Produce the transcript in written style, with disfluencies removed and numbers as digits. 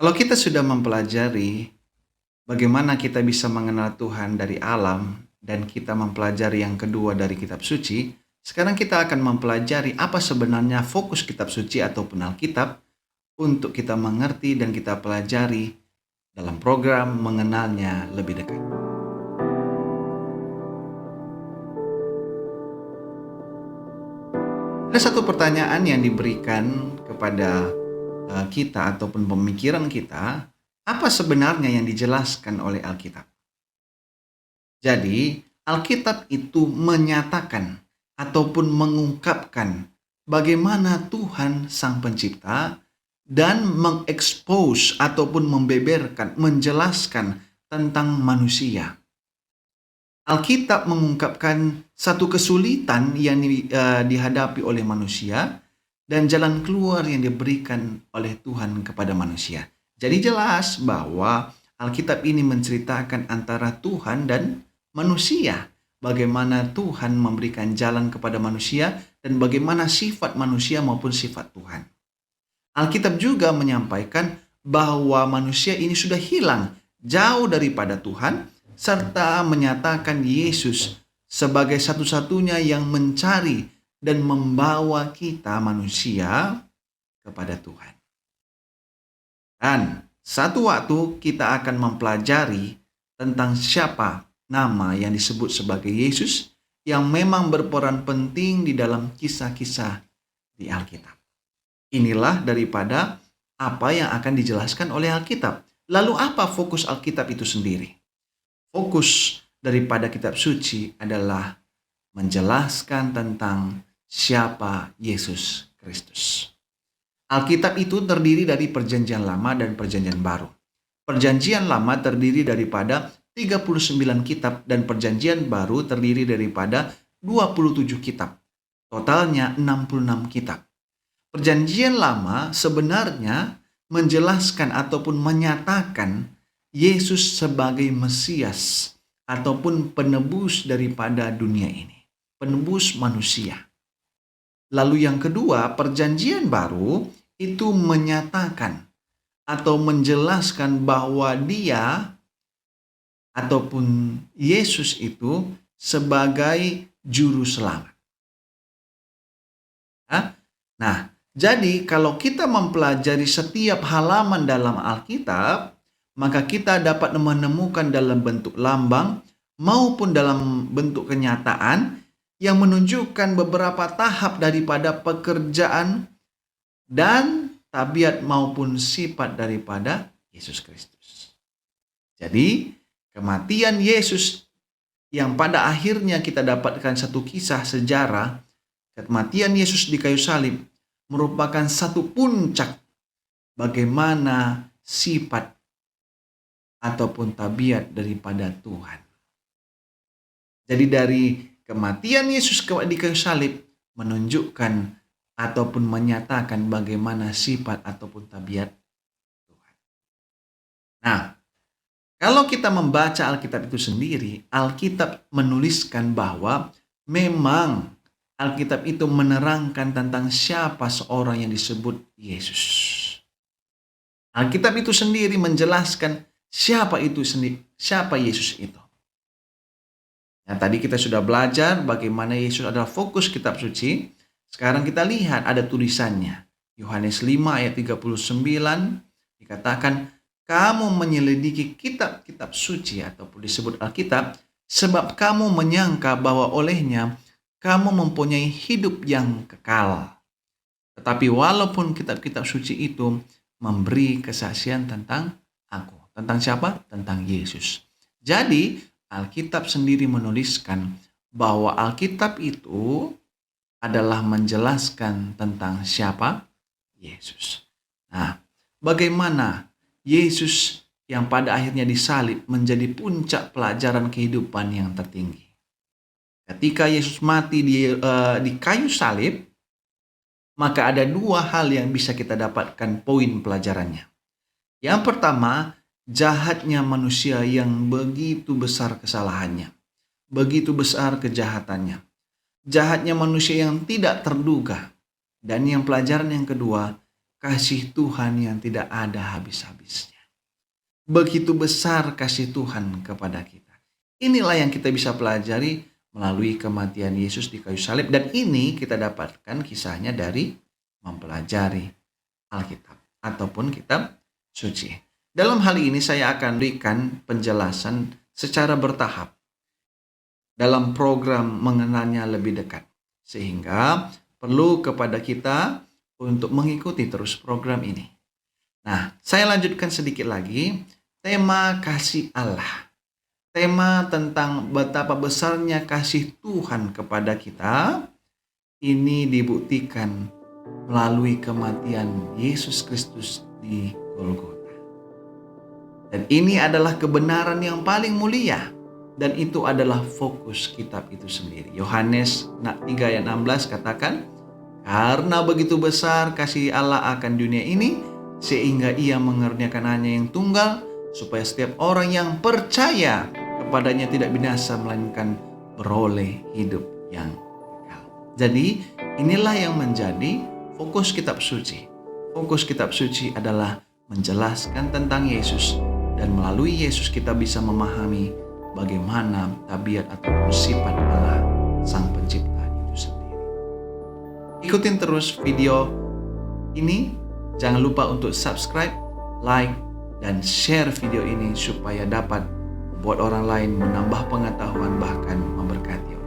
Kalau kita sudah mempelajari bagaimana kita bisa mengenal Tuhan dari alam dan kita mempelajari yang kedua dari kitab suci, sekarang kita akan mempelajari apa sebenarnya fokus kitab suci ataupun Alkitab untuk kita mengerti dan kita pelajari dalam program mengenalnya lebih dekat. Ada satu pertanyaan yang diberikan kepada kita ataupun pemikiran kita, apa sebenarnya yang dijelaskan oleh Alkitab? Jadi, Alkitab itu menyatakan ataupun mengungkapkan bagaimana Tuhan Sang Pencipta dan mengekspos ataupun membeberkan, menjelaskan tentang manusia. Alkitab mengungkapkan satu kesulitan yang dihadapi oleh manusia dan jalan keluar yang diberikan oleh Tuhan kepada manusia. Jadi jelas bahwa Alkitab ini menceritakan antara Tuhan dan manusia. Bagaimana Tuhan memberikan jalan kepada manusia dan bagaimana sifat manusia maupun sifat Tuhan. Alkitab juga menyampaikan bahwa manusia ini sudah hilang jauh daripada Tuhan serta menyatakan Yesus sebagai satu-satunya yang mencari dan membawa kita manusia kepada Tuhan. Dan satu waktu kita akan mempelajari tentang siapa nama yang disebut sebagai Yesus yang memang berperan penting di dalam kisah-kisah di Alkitab. Inilah daripada apa yang akan dijelaskan oleh Alkitab. Lalu apa fokus Alkitab itu sendiri? Fokus daripada kitab suci adalah menjelaskan tentang siapa Yesus Kristus. Alkitab itu terdiri dari Perjanjian Lama dan Perjanjian Baru. Perjanjian Lama terdiri daripada 39 kitab dan Perjanjian Baru terdiri daripada 27 kitab. Totalnya 66 kitab. Perjanjian Lama sebenarnya menjelaskan ataupun menyatakan Yesus sebagai Mesias ataupun penebus daripada dunia ini. Penebus manusia. Lalu yang kedua, Perjanjian Baru itu menyatakan atau menjelaskan bahwa dia ataupun Yesus itu sebagai juru selamat. Nah, jadi kalau kita mempelajari setiap halaman dalam Alkitab, maka kita dapat menemukan dalam bentuk lambang maupun dalam bentuk kenyataan yang menunjukkan beberapa tahap daripada pekerjaan dan tabiat maupun sifat daripada Yesus Kristus. Jadi, kematian Yesus yang pada akhirnya kita dapatkan satu kisah sejarah, kematian Yesus di kayu salib merupakan satu puncak bagaimana sifat ataupun tabiat daripada Tuhan. Jadi dari kematian Yesus di kayu salib menunjukkan ataupun menyatakan bagaimana sifat ataupun tabiat Tuhan. Nah, kalau kita membaca Alkitab itu sendiri, Alkitab menuliskan bahwa memang Alkitab itu menerangkan tentang siapa seorang yang disebut Yesus. Alkitab itu sendiri menjelaskan siapa Yesus itu. Nah, tadi kita sudah belajar bagaimana Yesus adalah fokus kitab suci. Sekarang kita lihat ada tulisannya. Yohanes 5 ayat 39 dikatakan, kamu menyelidiki kitab-kitab suci ataupun disebut Alkitab sebab kamu menyangka bahwa olehnya kamu mempunyai hidup yang kekal. Tetapi walaupun kitab-kitab suci itu memberi kesaksian tentang aku. Tentang siapa? Tentang Yesus. Jadi Alkitab sendiri menuliskan bahwa Alkitab itu adalah menjelaskan tentang siapa? Yesus. Nah, bagaimana Yesus yang pada akhirnya disalib menjadi puncak pelajaran kehidupan yang tertinggi. Ketika Yesus mati di kayu salib, maka ada dua hal yang bisa kita dapatkan poin pelajarannya. Yang pertama, jahatnya manusia yang begitu besar kesalahannya, begitu besar kejahatannya. Jahatnya manusia yang tidak terduga. Dan yang pelajaran yang kedua, kasih Tuhan yang tidak ada habis-habisnya. Begitu besar kasih Tuhan kepada kita. Inilah yang kita bisa pelajari melalui kematian Yesus di kayu salib. Dan ini kita dapatkan kisahnya dari mempelajari Alkitab ataupun kitab suci. Dalam hal ini saya akan berikan penjelasan secara bertahap dalam program mengenalnya lebih dekat. Sehingga perlu kepada kita untuk mengikuti terus program ini. Nah, saya lanjutkan sedikit lagi. Tema kasih Allah. Tema tentang betapa besarnya kasih Tuhan kepada kita. Ini dibuktikan melalui kematian Yesus Kristus di Golgota. Dan ini adalah kebenaran yang paling mulia. Dan itu adalah fokus kitab itu sendiri. Yohanes 3 ayat 16 katakan, karena begitu besar kasih Allah akan dunia ini, sehingga ia mengaruniakan anaknya yang tunggal, supaya setiap orang yang percaya kepadanya tidak binasa, melainkan beroleh hidup yang kekal. Jadi inilah yang menjadi fokus kitab suci. Fokus kitab suci adalah menjelaskan tentang Yesus, dan melalui Yesus kita bisa memahami bagaimana tabiat atau sifat Allah Sang Pencipta itu sendiri. Ikutin terus video ini. Jangan lupa untuk subscribe, like, dan share video ini supaya dapat membuat orang lain menambah pengetahuan bahkan memberkati.